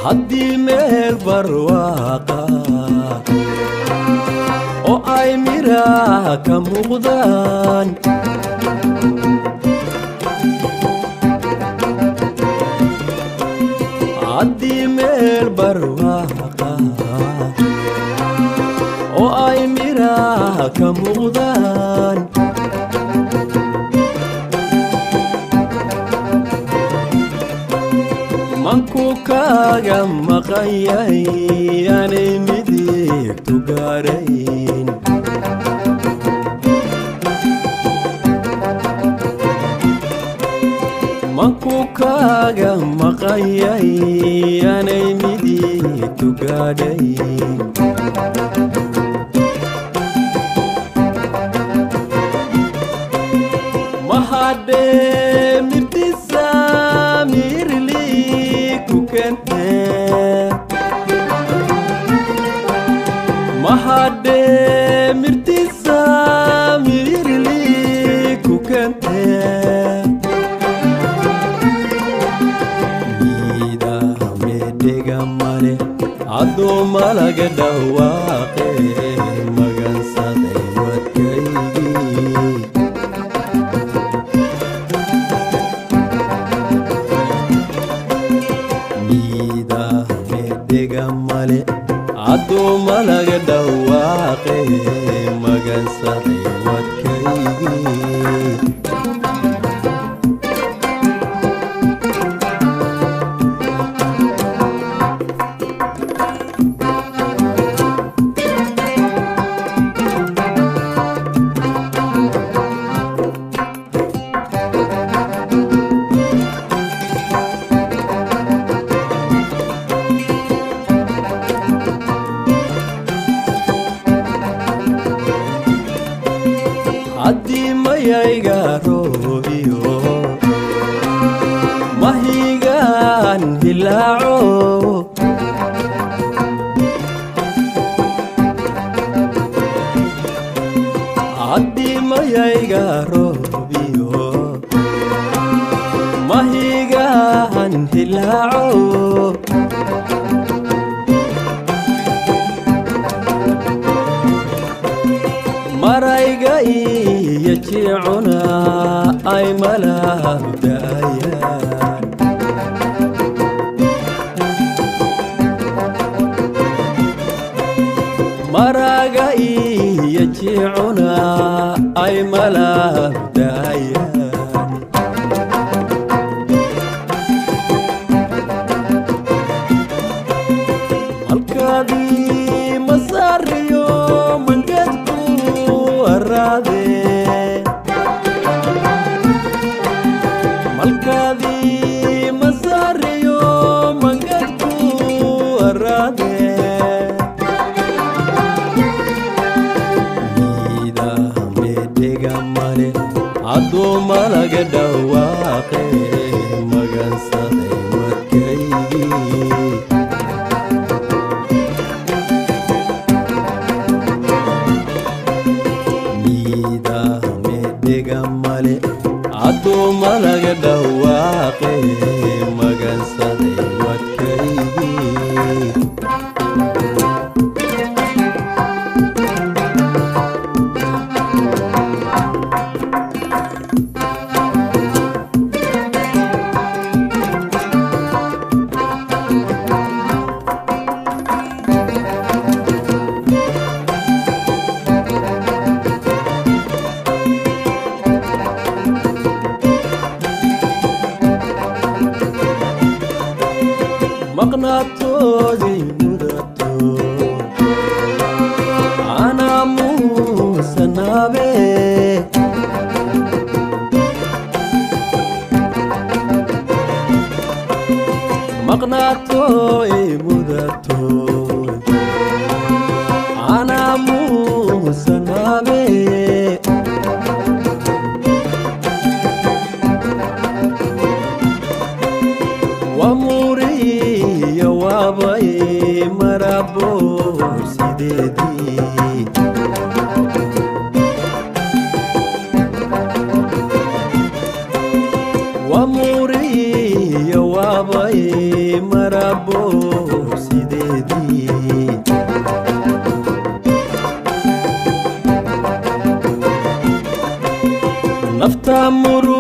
haddii meel barwaaqa oo ay miraha ka muuqdaan haddii meel barwaaqa oo ay miraha ka muuqdaan manku kaaga maqan yahay aanay midigtu gaarayn manku kaaga maqan yahay aanay midigtu gaarayn mahadee mirtisa mirli mahadee mirtisa mirli ku kente miida medhega male adoo malaga dhawaaqe magansaday wadkaygii miida medhega male adoo malaga dhawaaqe magansaday wadkaygii haddii mayayga roobiyo mahigaan hilaaco haddii mayayga roobiyo mahigaan hilaaco marayga iyo jicuna ay malabdayaan maraga iyo jicuna ay malabdayaan halkaadii masariyo mangadku malkaadii masariyo mangadku araade miida medhega male adoo malaga dhawaaqe magansaday wadkaygii male adoo malaga dhawaaqe magansaday wadkaygii maqnaatoodii mudato anaa muusanaabe maqnaatoodii mudato anaa muusanaabe wamuriya waabay marabo sideedii wamuriya waabay marabo nafta muru